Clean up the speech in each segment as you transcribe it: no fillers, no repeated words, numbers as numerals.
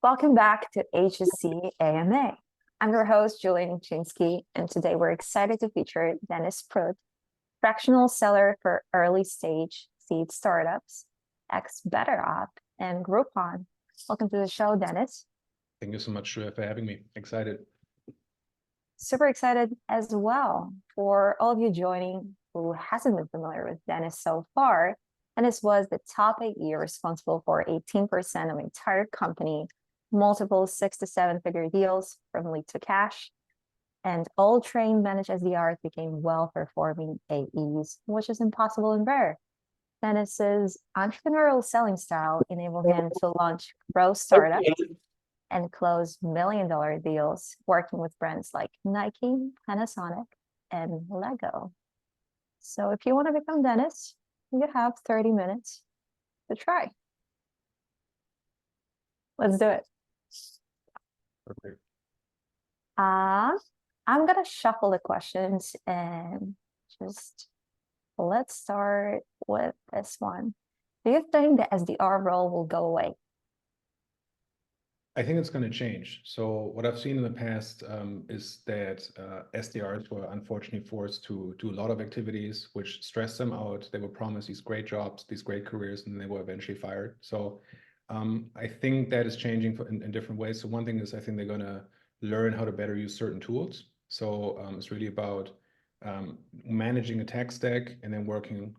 Welcome back to HSC AMA. I'm your host, Julian Chinsky, and today we're excited to feature Dennis Sprute, fractional seller for early stage seed startups, Ex-BetterUp, and Groupon. Welcome to the show, Dennis. Thank you so much for having me. Excited. Super excited as well. For all of you joining who hasn't been familiar with Dennis so far, Dennis was the top AE responsible for 18% of entire company, multiple 6 to 7 figure deals from lead to cash, and all trained managed SDRs became well-performing AEs, which is impossible and rare. Dennis's entrepreneurial selling style enabled him to launch growth startups and close million-dollar deals, working with brands like Nike, Panasonic, and Lego. So if you want to become Dennis, you have 30 minutes to try. Let's do it. Perfect. I'm gonna shuffle the questions and just let's start with this one. Do you think the SDR role will go away? I think it's going to change. So what I've seen in the past is that SDRs were unfortunately forced to do a lot of activities which stressed them out. They were promised these great jobs, these great careers, and they were eventually fired. So I think that is changing in different ways. So one thing is I think they're going to learn how to better use certain tools. So it's really about managing a tech stack and then working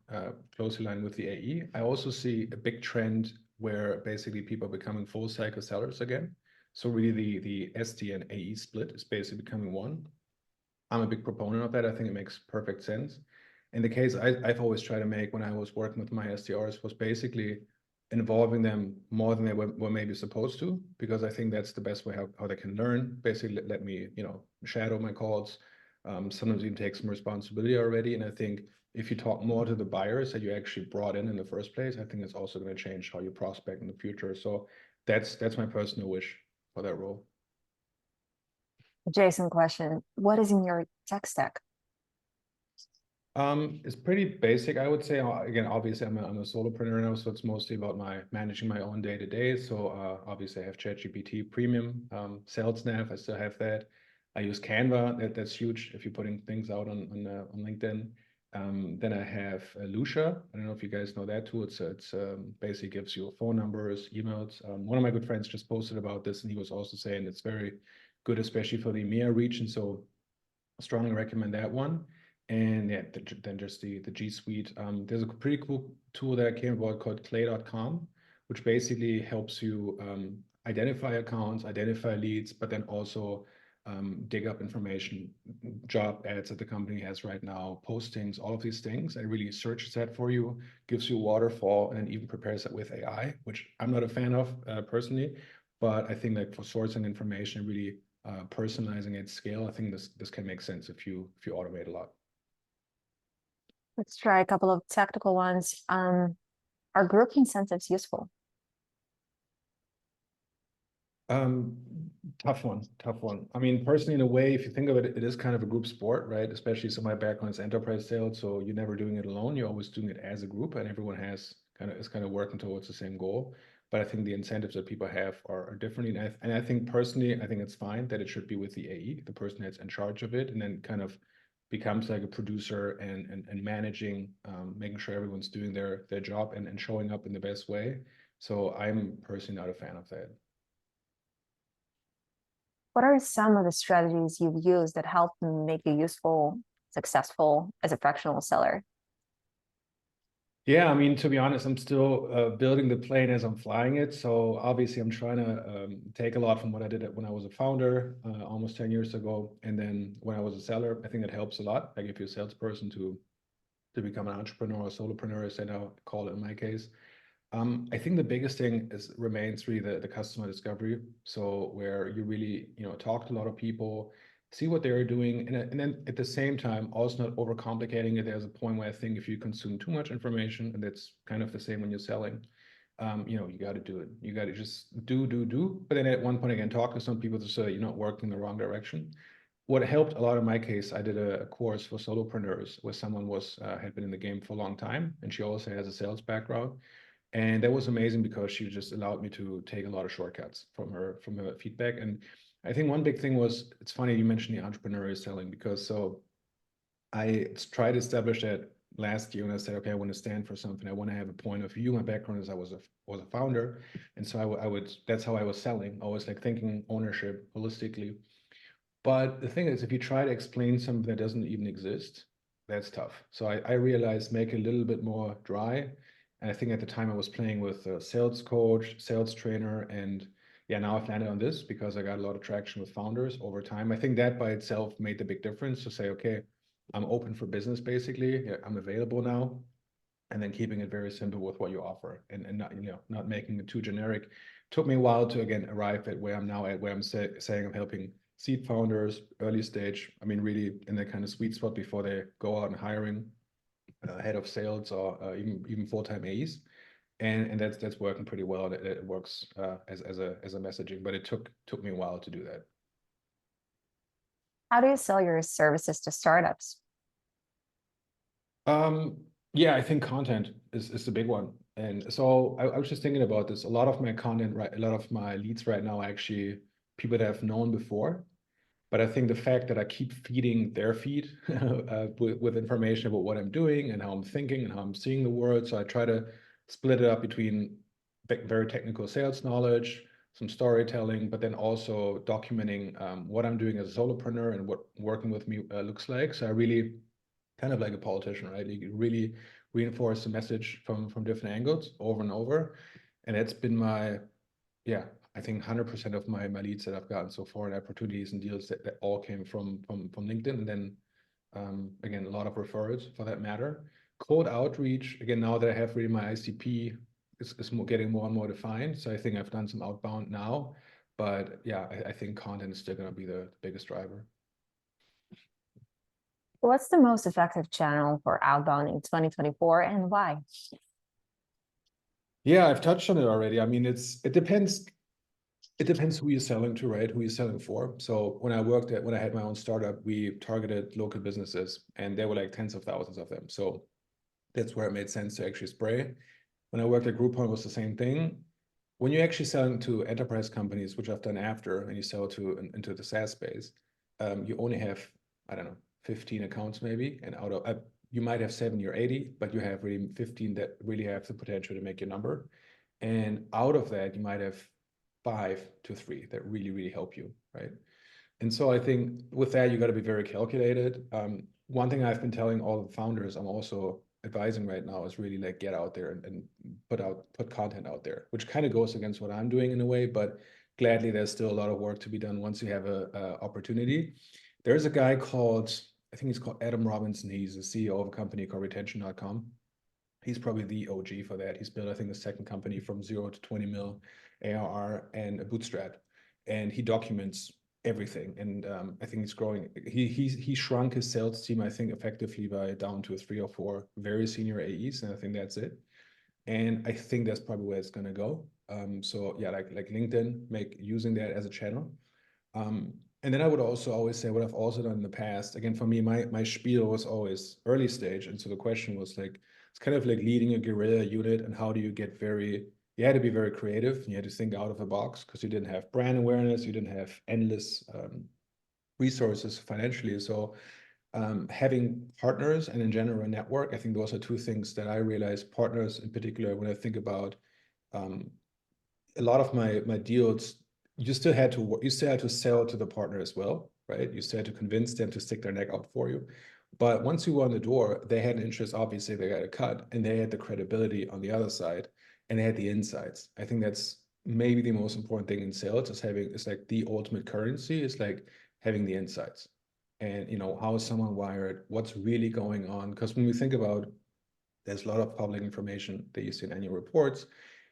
closely aligned with the AE. I also see a big trend where basically people are becoming full cycle sellers again. So really the SD and AE split is basically becoming one. I'm a big proponent of that. I think it makes perfect sense. In the case I've always tried to make when I was working with my SDRs was basically involving them more than they were maybe supposed to, because I think that's the best way how they can learn. Basically let me, shadow my calls. Sometimes even take some responsibility already. And I think if you talk more to the buyers that you actually brought in the first place, I think it's also going to change how you prospect in the future. So that's my personal wish for that role. Jason question, what is in your tech stack? It's pretty basic, I would say. Again, obviously I'm a solopreneur now, so it's mostly about managing my own day-to-day. So obviously I have ChatGPT Premium, Sales Nav, I still have that. I use Canva, that's huge if you're putting things out on LinkedIn. Then I have Lucia. I don't know if you guys know that tool. It's basically gives you phone numbers, emails. One of my good friends just posted about this, and he was also saying it's very good, especially for the EMEA region. So I strongly recommend that one. And yeah, then just the G Suite. There's a pretty cool tool that I came about called clay.com, which basically helps you identify accounts, identify leads, but then also dig up information, job ads that the company has right now, postings, all of these things. And it really searches that for you, gives you a waterfall, and even prepares that with AI, which I'm not a fan of personally. But I think that for sourcing information, really personalizing at scale, I think this can make sense if you automate a lot. Let's try a couple of technical ones. Are group incentives useful? Tough one. I mean, personally, in a way, if you think of it, it is kind of a group sport, right? Especially so my background is enterprise sales, so you're never doing it alone. You're always doing it as a group, and everyone is kind of working towards the same goal. But I think the incentives that people have are different. And I think personally, I think it's fine that it should be with the AE, the person that's in charge of it, and then kind of becomes like a producer and managing, making sure everyone's doing their job and showing up in the best way. So I'm personally not a fan of that. What are some of the strategies you've used that help make you useful, successful as a fractional seller? Yeah, I mean, to be honest, I'm still building the plane as I'm flying it. So obviously, I'm trying to take a lot from what I did when I was a founder almost 10 years ago. And then when I was a seller, I think it helps a lot. Like if you're a salesperson to become an entrepreneur or solopreneur, as I now call it in my case. I think the biggest thing remains really the customer discovery. So where you really, talk to a lot of people, see what they're doing, and then at the same time, also not overcomplicating it. There's a point where I think if you consume too much information, and that's kind of the same when you're selling, you got to do it. You got to just do. But then at one point again, talk to some people to say you're not working in the wrong direction. What helped a lot in my case, I did a course for solopreneurs where someone had been in the game for a long time, and she also has a sales background. And that was amazing because she just allowed me to take a lot of shortcuts from her feedback. And I think one big thing was, it's funny you mentioned the entrepreneurial selling, because so I tried to establish that last year, and I said, okay, I want to stand for something. I want to have a point of view. My background is I was a founder, and so I would that's how I was selling. I was like thinking ownership holistically. But the thing is, if you try to explain something that doesn't even exist, that's tough. So I realized make it a little bit more dry. And I think at the time I was playing with a sales coach, sales trainer, and yeah, now I've landed on this because I got a lot of traction with founders over time. I think that by itself made the big difference to say, okay, I'm open for business basically. Yeah, I'm available now. And then keeping it very simple with what you offer, and not, not making it too generic. Took me a while to again arrive at where I'm now at, where I'm saying I'm helping seed founders, early stage. I mean, really in that kind of sweet spot before they go out and hiring head of sales or even full-time AEs. And that's working pretty well. It works as a messaging, but it took me a while to do that. How do you sell your services to startups? Um, yeah, I think content is the big one. And so I was just thinking about this. A lot of my content, right, a lot of my leads right now are actually people that I've known before. But I think the fact that I keep feeding their feed with information about what I'm doing and how I'm thinking and how I'm seeing the world. So I try to split it up between very technical sales knowledge, some storytelling, but then also documenting what I'm doing as a solopreneur and what working with me looks like. So I really kind of like a politician, right? You really reinforce the message from different angles over and over. And that's been my, yeah, I think 100% of my leads that I've gotten so far, and opportunities and deals that all came from LinkedIn. And then again, a lot of referrals for that matter. Cold outreach, again, now that I have really my ICP is getting more and more defined. So I think I've done some outbound now, but yeah, I think content is still going to be the biggest driver. What's the most effective channel for outbound in 2024 and why? Yeah, I've touched on it already. I mean, it depends. It depends who you're selling to, right? Who you're selling for. So when I had my own startup, we targeted local businesses, and there were like tens of thousands of them. So that's where it made sense to actually spray. When I worked at Groupon, it was the same thing. When you're actually selling to enterprise companies, which I've done after, and you sell into the SaaS space, you only have, I don't know, 15 accounts maybe, and out of you might have 70 or 80, but you have really 15 that really have the potential to make your number. And out of that, you might have 5 to 3 that really help you, right? And so I think with that, you got to be very calculated. One thing I've been telling all the founders, I'm also advising right now, is really like get out there and put content out there, which kind of goes against what I'm doing in a way, but gladly there's still a lot of work to be done once you have a opportunity. There's a guy called, I think he's called Adam Robinson. He's the CEO of a company called retention.com. He's probably the OG for that. He's built, I think, the second company from 0 to 20 mil ARR and a bootstrap. And he documents everything. And I think he's growing. He shrunk his sales team, I think, effectively by down to 3 or 4 very senior AEs. And I think that's it. And I think that's probably where it's gonna go. So yeah, like LinkedIn, using that as a channel. And then I would also always say what I've also done in the past. Again, for me, my spiel was always early stage, and so the question was like it's kind of like leading a guerrilla unit, and how do you get you had to be very creative, you had to think out of the box because you didn't have brand awareness, you didn't have endless resources financially. So having partners and in general a network, I think those are two things that I realize. Partners in particular, when I think about um, a lot of my deals, you still had to sell to the partner as well, right? You still had to convince them to stick their neck out for you. But once you were on the door, they had an interest. Obviously, they got a cut, and they had the credibility on the other side, and they had the insights. I think that's maybe the most important thing in sales is like the ultimate currency is like having the insights, and how is someone wired, what's really going on? Because when we think about, there's a lot of public information that you see in annual reports.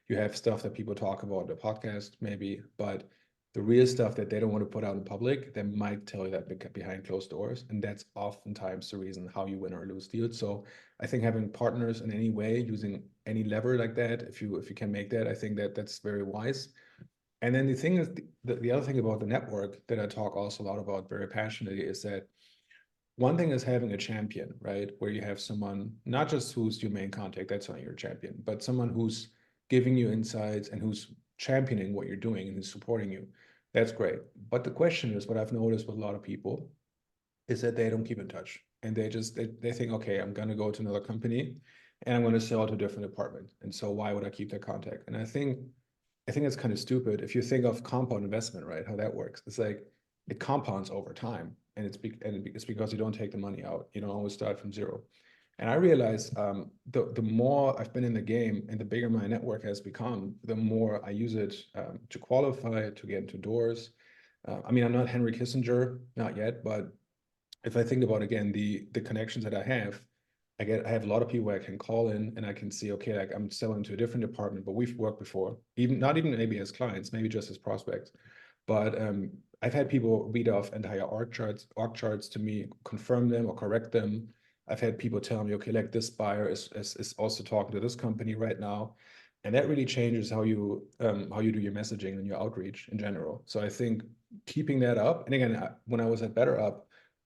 You have stuff that people talk about in the podcast, maybe, but the real stuff that they don't want to put out in public, they might tell you that behind closed doors. And that's oftentimes the reason how you win or lose deals. So I think having partners in any way, using any lever like that, if you can make that, I think that's very wise. And then the thing is, the other thing about the network that I talk also a lot about very passionately is that one thing is having a champion, right? Where you have someone, not just who's your main contact, that's not your champion, but someone who's giving you insights and who's championing what you're doing and who's supporting you, that's great. But the question is, what I've noticed with a lot of people is that they don't keep in touch, and they think, okay, I'm going to go to another company and I'm going to sell to a different department. And so why would I keep that contact? And I think it's kind of stupid. If you think of compound investment, right, how that works, it's like it compounds over time, and it's because you don't take the money out. You don't always start from zero. And I realize the more I've been in the game and the bigger my network has become, the more I use it to qualify, to get into doors. I mean, I'm not Henry Kissinger, not yet, but if I think about, again, the connections that I have, I have a lot of people I can call in and I can see, okay, like I'm selling to a different department, but we've worked before, even not even maybe as clients, maybe just as prospects. But I've had people read off entire org charts to me, confirm them or correct them. I've had people tell me, okay, like this buyer is also talking to this company right now. And that really changes how you do your messaging and your outreach in general. So I think keeping that up, and again, when I was at BetterUp,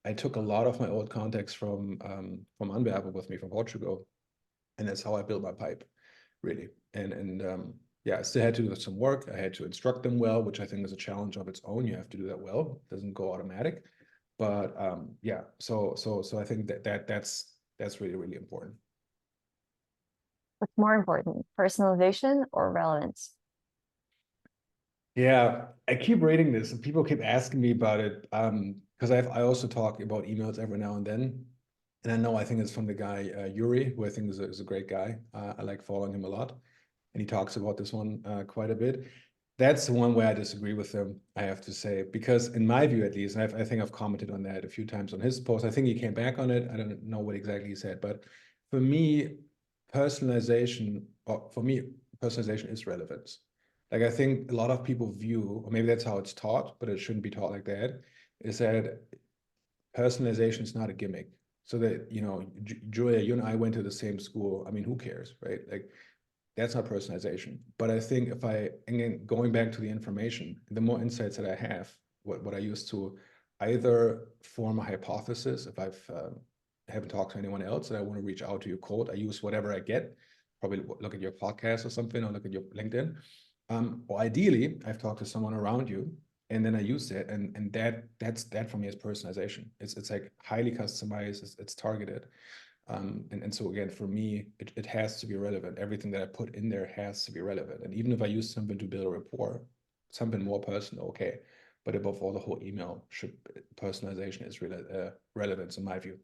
I took a lot of my old contacts from Antwerp with me from Portugal, and that's how I built my pipe, really. And yeah, I still had to do some work. I had to instruct them well, which I think is a challenge of its own. You have to do that well. It doesn't go automatic. But yeah, so I think that's really, really important. What's more important, personalization or relevance? Yeah, I keep reading this and people keep asking me about it. Because I also talk about emails every now and then. And I think it's from the guy Yuri, who I think is a great guy. I like following him a lot. And he talks about this one quite a bit. That's the one where I disagree with him, I have to say, because in my view, at least, and I think I've commented on that a few times on his post. I think he came back on it. I don't know what exactly he said, but for me, personalization is relevance. Like I think a lot of people view, or maybe that's how it's taught, but it shouldn't be taught like that, is that personalization is not a gimmick. So that, Julia, you and I went to the same school. I mean, who cares, right? Like that's not personalization. But I think again, going back to the information, the more insights that I have, what I use to either form a hypothesis, if haven't talked to anyone else and I want to reach out to your cold, I use whatever I get, probably look at your podcast or something, or look at your LinkedIn. Or ideally, I've talked to someone around you, and then I use it, and that for me is personalization. It's like highly customized, it's targeted. And so again, for me, it has to be relevant. Everything that I put in there has to be relevant. And even if I use something to build a rapport, something more personal, okay. But above all, the whole email personalization is really relevance in my view.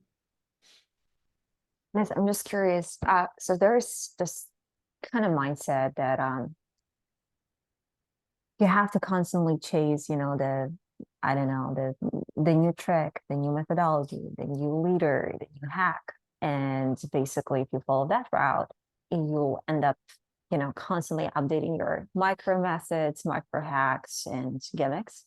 Yes, I'm just curious. So there's this kind of mindset that you have to constantly chase, I don't know, the new trick, the new methodology, the new leader, the new hack. And basically, if you follow that route, you'll end up, constantly updating your micro methods, micro hacks, and gimmicks.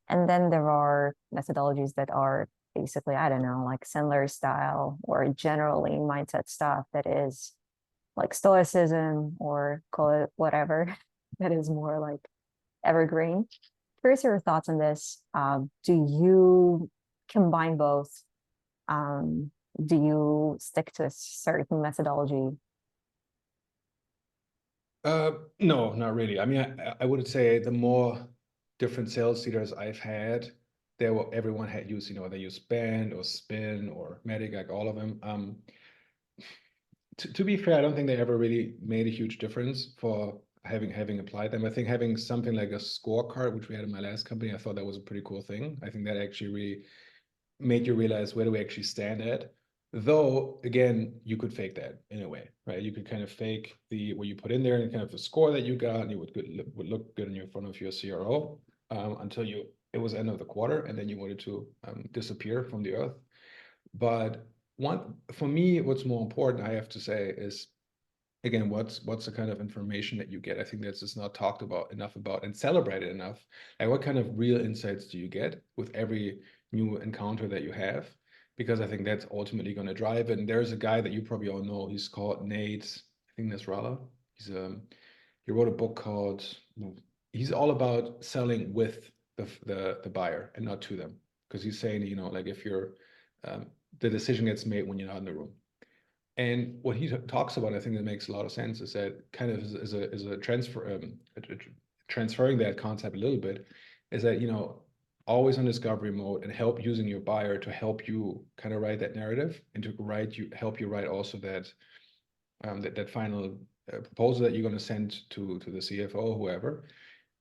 And then there are methodologies that are basically, I don't know, like Sandler style or generally mindset stuff that is like stoicism or call it whatever, that is more like evergreen. Curious your thoughts on this. Do you combine both? Um, do you stick to a certain methodology? No, not really. I mean, I would say the more different sales leaders I've had, everyone had used, they use Band or Spin or Medic, like all of them. To be fair, I don't think they ever really made a huge difference for having applied them. I think having something like a scorecard, which we had in my last company, I thought that was a pretty cool thing. I think that actually really made you realize where do we actually stand at. Though, again, you could fake that in a way, right? You could kind of fake what you put in there and kind of the score that you got, and it would look good in front of your CRO until it was end of the quarter, and then you wanted to disappear from the earth. But for me, what's more important, I have to say, is again, what's the kind of information that you get? I think that's just not talked about enough and celebrated enough. Like what kind of real insights do you get with every new encounter that you have? Because I think that's ultimately going to drive it. And there's a guy that you probably all know. He's called Nate, I think Nasrallah. He wrote a book called. He's all about selling with the buyer and not to them, because he's saying, like if you're the decision gets made when you're not in the room. And what he talks about, I think that makes a lot of sense, is that kind of is a transfer, transferring that concept a little bit, is that, always on discovery mode and help using your buyer to help you kind of write that narrative and to help you write also that final proposal that you're going to send to the CFO, whoever.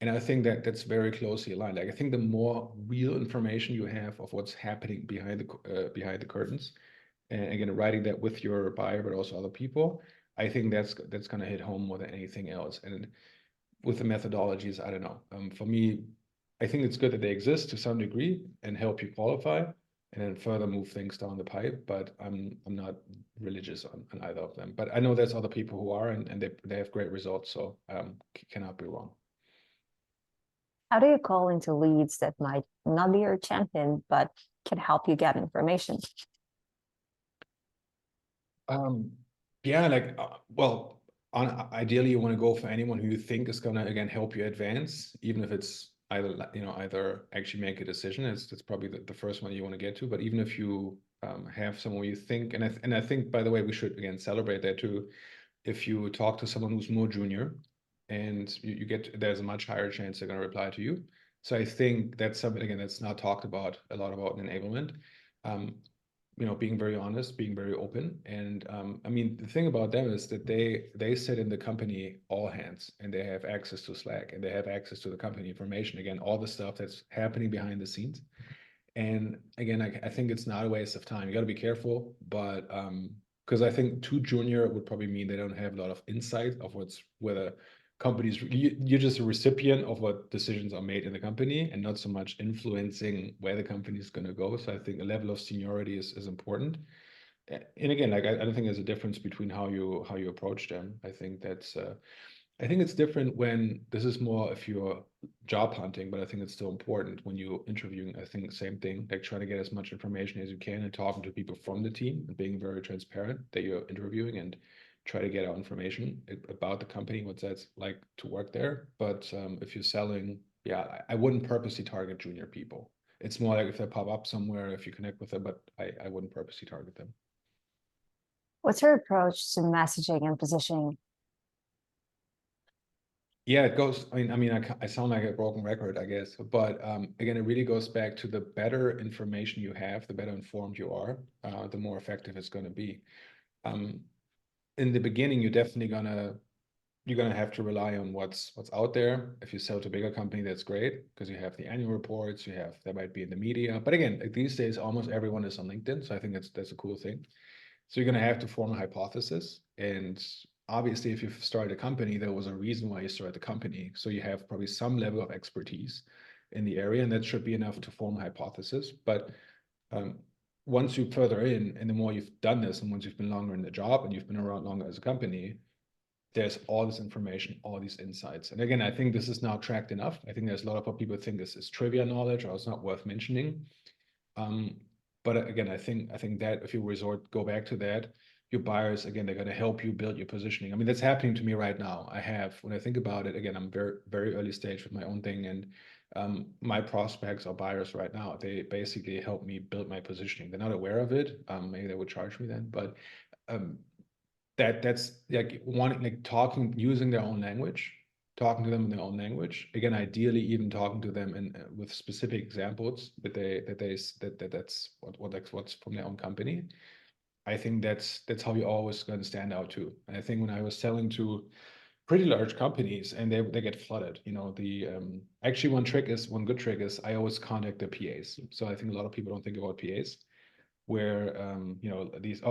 And I think that that's very closely aligned. Like I think the more real information you have of what's happening behind the curtains, and again writing that with your buyer but also other people, I think that's going to hit home more than anything else. And with the methodologies, I don't know. For me, I think it's good that they exist to some degree and help you qualify and then further move things down the pipe. But I'm not religious on either of them. But I know there's other people who are, and they have great results. So cannot be wrong. How do you call into leads that might not be your champion, but can help you get information? Yeah, like well, ideally you want to go for anyone who you think is gonna again help you advance, even if it's either actually make a decision. It's probably the first one you want to get to. But even if you have someone you think, and I think by the way we should again celebrate that too. If you talk to someone who's more junior, and you get there's a much higher chance they're gonna reply to you. So I think that's something again that's not talked about a lot about enablement. Um, being very honest, being very open. And I mean, the thing about them is that they sit in the company all hands and they have access to Slack and they have access to the company information. Again, all the stuff that's happening behind the scenes. And again, I think it's not a waste of time. You got to be careful, but because I think too junior would probably mean they don't have a lot of insight of whether companies, you're just a recipient of what decisions are made in the company and not so much influencing where the company is going to go. So I think a level of seniority is important. And again, like I don't think there's a difference between how you approach them. I think it's different when this is more if you're job hunting, but I think it's still important when you're interviewing. I think same thing, like trying to get as much information as you can and talking to people from the team and being very transparent that you're interviewing and try to get out information about the company, what that's like to work there. But if you're selling, yeah, I wouldn't purposely target junior people. It's more like if they pop up somewhere, if you connect with them, but I wouldn't purposely target them. What's your approach to messaging and positioning? Yeah, it goes. I sound like a broken record, I guess. But again, it really goes back to the better information you have, the better informed you are, the more effective it's going to be. Um, in the beginning, you're gonna have to rely on what's out there. If you sell to a bigger company, that's great because you have the annual reports, that might be in the media. But again, like these days, almost everyone is on LinkedIn, so I think that's a cool thing. So you're going to have to form a hypothesis. And obviously, if you've started a company, there was a reason why you started the company. So you have probably some level of expertise in the area, and that should be enough to form a hypothesis. But um, once you further in, and the more you've done this, and once you've been longer in the job and you've been around longer as a company, there's all this information, all these insights. And again, I think this is now tracked enough. I think there's a lot of what people think this is trivia knowledge or it's not worth mentioning. Um, but again, I think that if you go back to that, your buyers, again, they're going to help you build your positioning. I mean, that's happening to me right now. When I think about it, again, I'm very, very early stage with my own thing. And my prospects are buyers right now. They basically help me build my positioning. They're not aware of it. Maybe they would charge me then, but um, that's like wanting like talking using their own language, talking to them in their own language, again ideally even talking to them and with specific examples that's what's from their own company. I think that's how you always going to stand out too. And I think when I was selling to pretty large companies and they get flooded, the actually one good trick is I always contact the PAs. So I think a lot of people don't think about PAs where these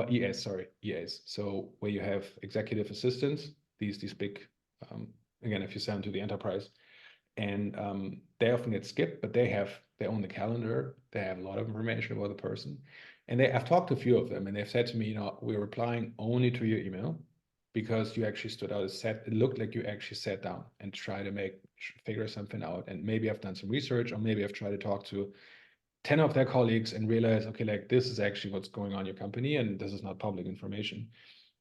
EAs. So where you have executive assistants, these big again, if you sell them to the enterprise, and they often get skipped, but they own the calendar. They have a lot of information about the person, and I've talked to a few of them, and they've said to me, we're replying only to your email because you actually stood out. It looked like you actually sat down and try to figure something out, and maybe I've done some research, or maybe I've tried to talk to 10 of their colleagues and realize, okay, like this is actually what's going on in your company and this is not public information.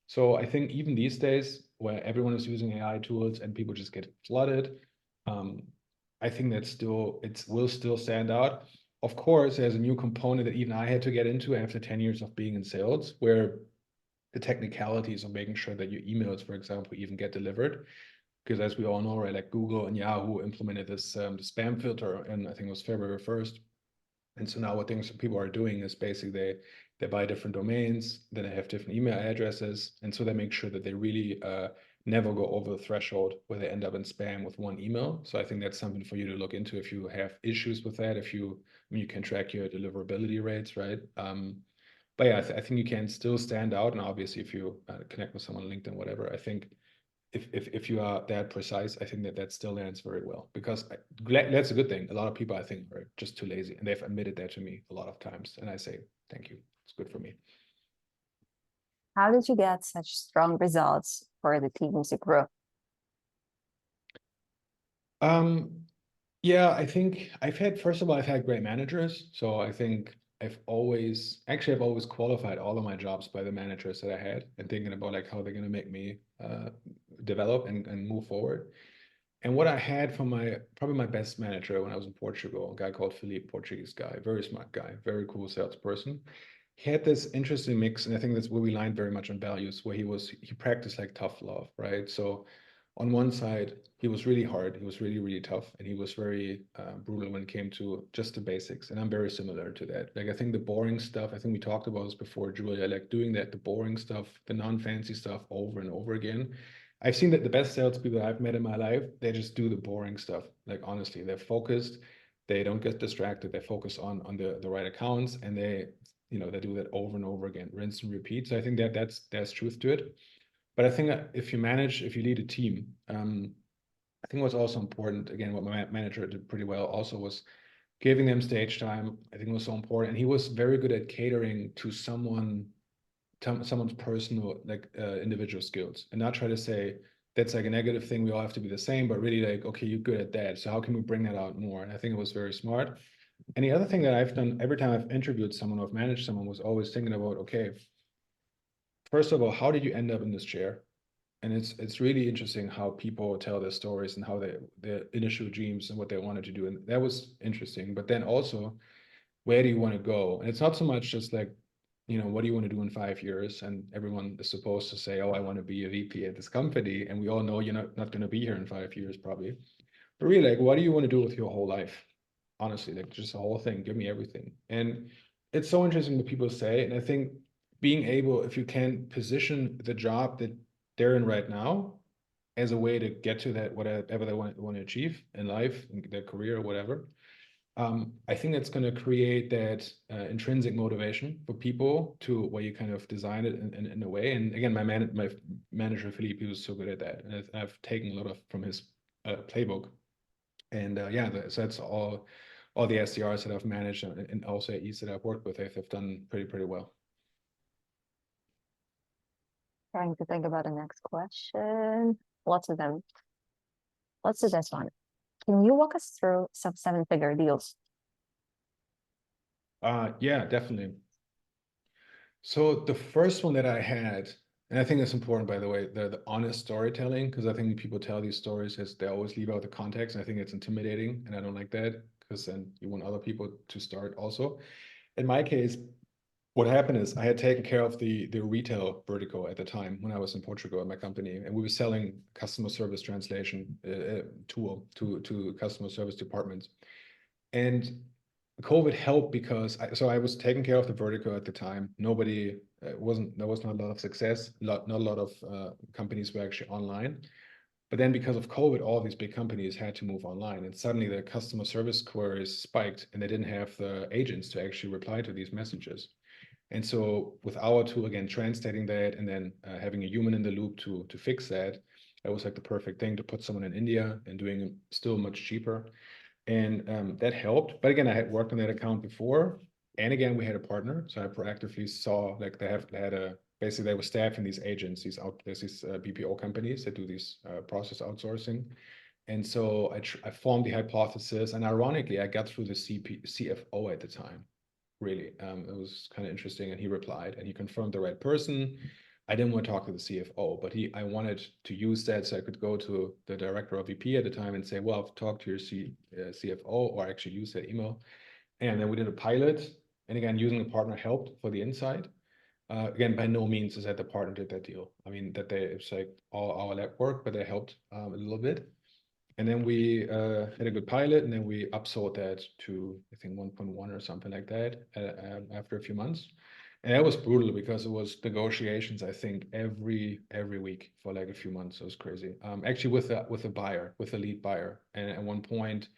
So I think even these days where everyone is using AI tools and people just get flooded, I think it will still stand out. Of course, there's a new component that even I had to get into after 10 years of being in sales, where the technicalities of making sure that your emails, for example, even get delivered. Because as we all know, right, like Google and Yahoo implemented this the spam filter, and I think it was February 1st. And so now what things people are doing is basically they buy different domains, then they have different email addresses, and so they make sure that they really never go over the threshold where they end up in spam with one email. So I think that's something for you to look into if you have issues with that. If you, I mean, you can track your deliverability rates, right? But yeah, I think you can still stand out, and obviously if you connect with someone on LinkedIn, whatever, I think if you are that precise, I think that still lands very well, because that's a good thing. A lot of people, I think, are just too lazy, and they've admitted that to me a lot of times, and I say thank you. It's good for me. How did you get such strong results for the teams you grew? Yeah, I think first of all, I've had great managers. So I think I've always qualified all of my jobs by the managers that I had, and thinking about like how they're going to make me develop and move forward. And what I had from probably my best manager when I was in Portugal, a guy called Felipe, Portuguese guy, very smart guy, very cool salesperson. He had this interesting mix, and I think that's where we aligned very much on values, where he practiced like tough love, right? So on one side, he was really hard, he was really, really tough, and he was very brutal when it came to just the basics. And I'm very similar to that. Like I think the boring stuff, I think we talked about this before, Julia, like doing that, the boring stuff, the non-fancy stuff over and over again. I've seen that the best salespeople I've met in my life, they just do the boring stuff. Like honestly, they're focused, they don't get distracted, they focus on the right accounts, and they do that over and over again, rinse and repeat. So I think there's truth to it. But I think if you lead a team, I think what's also important, again, what my manager did pretty well also was giving them stage time. I think was so important. And he was very good at catering to someone's personal, like individual skills, and not try to say that's like a negative thing, we all have to be the same, but really like, okay, you're good at that, so how can we bring that out more? And I think it was very smart. And the other thing that I've done every time I've interviewed someone or I've managed someone was always thinking about, okay, first of all, how did you end up in this chair? And it's really interesting how people tell their stories and how their initial dreams and what they wanted to do. And that was interesting. But then also, where do you want to go? And it's not so much just like, what do you want to do in 5 years? And everyone is supposed to say, oh, I want to be a VP at this company. And we all know you're not going to be here in 5 years, probably. But really, like, what do you want to do with your whole life? Honestly, like just the whole thing, give me everything. And it's so interesting what people say. And I think being able, if you can position the job that they're in right now as a way to get to that, whatever they want to achieve in life, in their career, or whatever, I think that's going to create that intrinsic motivation for people to where you kind of design it in a way. And again, my manager Philippe, he was so good at that, and I've taken a lot of from his playbook. And yeah, so that's all the SDRs that I've managed and also AEs that I've worked with, they've done pretty well. Trying to think about the next question. Lots of them. Let's do this one. Can you walk us through some seven-figure deals? Yeah, definitely. So the first one that I had, and I think it's important, by the way, the honest storytelling, because I think people tell these stories as they always leave out the context. And I think it's intimidating, and I don't like that, because then you want other people to start also. In my case, what happened is I had taken care of the retail vertical at the time when I was in Portugal at my company, and we were selling customer service translation tool to customer service departments. And COVID helped because I was taking care of the vertical at the time. There was not a lot of success. Not a lot of companies were actually online. But then because of COVID, all these big companies had to move online, and suddenly the customer service queries spiked, and they didn't have the agents to actually reply to these messages. And so with our tool, again, translating that and then having a human in the loop to fix that, that was like the perfect thing, to put someone in India and doing it still much cheaper. And that helped. But again, I had worked on that account before. And again, we had a partner. So I proactively saw like they had basically they were staffing these agents, there's these BPO companies that do these process outsourcing. And so I formed the hypothesis, and ironically, I got through the CFO at the time. Really, it was kind of interesting. And he replied, and he confirmed the right person. I didn't want to talk to the CFO, but I wanted to use that so I could go to the director of VP at the time and say, well, I've talked to your CFO, or actually use that email. And then we did a pilot. And again, using a partner helped for the insight. Again, by no means is that the partner did that deal. I mean, that it's like all our lab work, but they helped a little bit. And then we had a good pilot, and then we upsold that to, I think, 1.1 or something like that after a few months. And that was brutal because it was negotiations, I think, every week for like a few months. It was crazy. Actually, with a buyer, with a lead buyer. And at one point,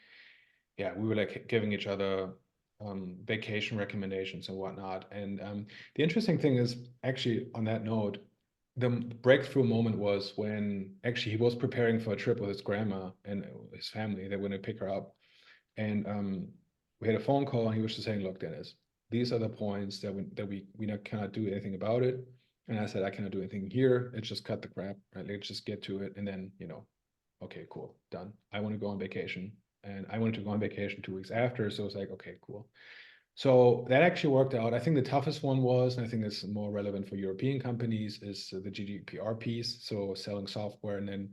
yeah, we were like giving each other vacation recommendations and whatnot. And the interesting thing is, actually, on that note, the breakthrough moment was when actually he was preparing for a trip with his grandma and his family. They were going to pick her up, and we had a phone call, and he was just saying, "Look, Dennis, these are the points that we not, cannot do anything about it." And I said, "I cannot do anything here. Let's just cut the crap, right? Let's just get to it, and then okay, cool, done. I want to go on vacation." And I wanted to go on vacation 2 weeks after, so it was like, okay, cool. So that actually worked out. I think the toughest one was, and I think it's more relevant for European companies, is the GDPR piece. So selling software, and then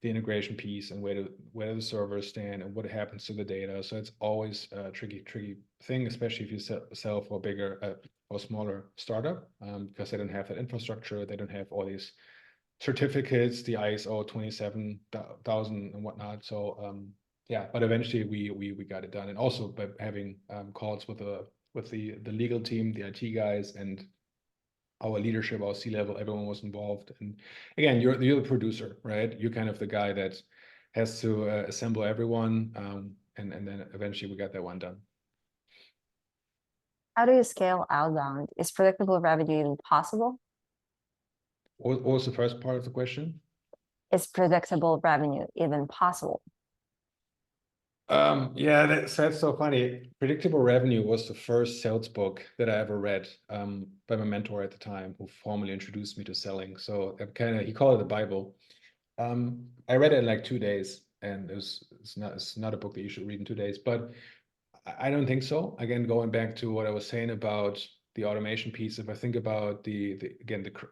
the integration piece, and where the servers stand and what happens to the data. So it's always a tricky thing, especially if you sell for a bigger or smaller startup, because they don't have that infrastructure. They don't have all these certificates, the ISO 27000 and whatnot. So yeah, but eventually we got it done, and also by having calls with the legal team, the IT guys, and our leadership, our C-level, everyone was involved. And again, you're the producer, right? You're kind of the guy that has to assemble everyone, and then eventually we got that one done. How do you scale outbound? Is predictable revenue even possible? What was the first part of the question? Is predictable revenue even possible? Yeah, that's so funny. Predictable Revenue was the first sales book that I ever read by my mentor at the time, who formally introduced me to selling. So he called it the Bible. I read it in like 2 days, and it's not a book that you should read in 2 days, but I don't think so. Again, going back to what I was saying about the automation piece, if I think about the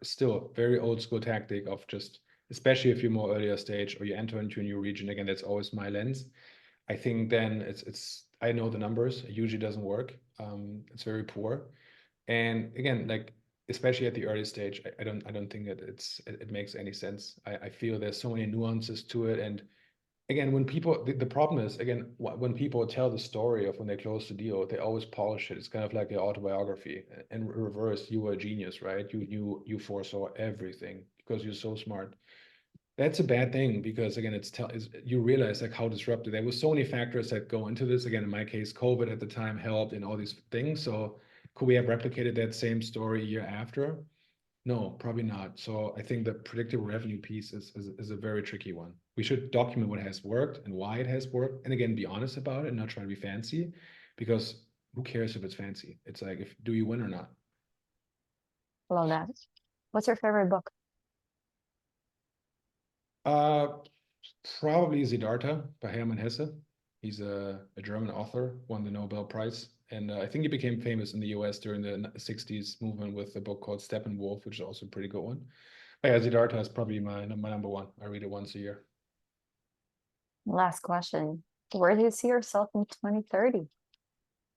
still very old school tactic of just, especially if you're more earlier stage or you enter into a new region, again, that's always my lens. I think then I know the numbers. It usually doesn't work. It's very poor. And again, like especially at the early stage, I don't think that it makes any sense. I feel there's so many nuances to it. And again, when people the problem is, again, when people tell the story of when they close the deal, they always polish it. It's kind of like an autobiography. In reverse, you were a genius, right? You foresaw everything because you're so smart. That's a bad thing, because again, you realize like how disruptive. There were so many factors that go into this. Again, in my case, COVID at the time helped in all these things. So could we have replicated that same story a year after? No, probably not. So I think the predictable revenue piece is a very tricky one. We should document what has worked and why it has worked, and again, be honest about it and not try to be fancy, because who cares if it's fancy? It's like, if do you win or not? Love that. What's your favorite book? Uh, Probably Siddhartha by Hermann Hesse. He's a German author, won the Nobel Prize. And I think he became famous in the US during the 60s movement with a book called Steppenwolf, which is also a pretty good one. But yeah, Siddhartha is probably my number one. I read it once a year. Last question. Where do you see yourself in 2030?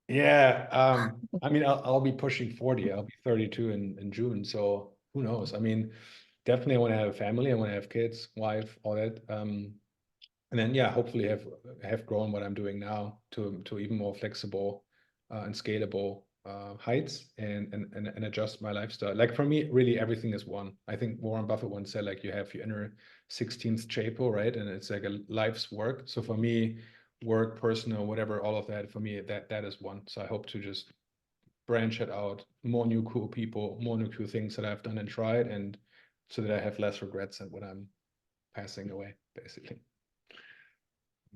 Yeah, I mean, I'll be pushing 40. I'll be 32 in June. So who knows? I mean, definitely I want to have a family. I want to have kids, wife, all that. And then yeah, hopefully have grown what I'm doing now to even more flexible and scalable heights, and adjust my lifestyle. Like for me, really everything is one. I think Warren Buffett once said, like, you have your inner 16th chapel, right? And it's like a life's work. So for me, work, personal, whatever, all of that, for me, that is one. So I hope to just branch it out, more new cool people, more new cool things that I've done and tried, and so that I have less regrets at when I'm passing away, basically.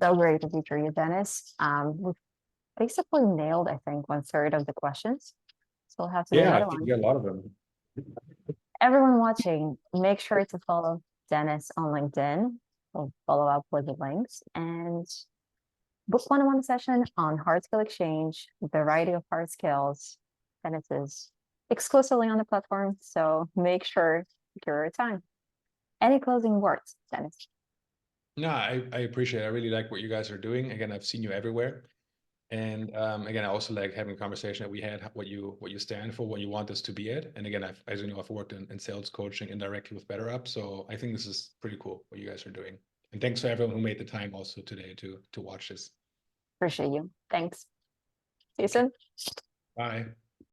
So great to feature you, Dennis. We've basically nailed, I think, 1/3 of the questions. So we'll have to do Yeah, I another think one. you got a lot of them. Everyone watching, make sure to follow Dennis on LinkedIn. We'll follow up with the links, and book one-on-one session on hard skill exchange, variety of hard skills. Dennis is exclusively on the platform, so make sure to secure your time. Any closing words, Dennis? No, I appreciate it. I really like what you guys are doing. Again, I've seen you everywhere. And again, I also like having a conversation that we had, what you stand for, what you want this to be at. And again, as you know, I've worked in sales coaching indirectly with BetterUp. So I think this is pretty cool what you guys are doing. And thanks for everyone who made the time also today to watch this. Appreciate you. Thanks. See you soon. Bye.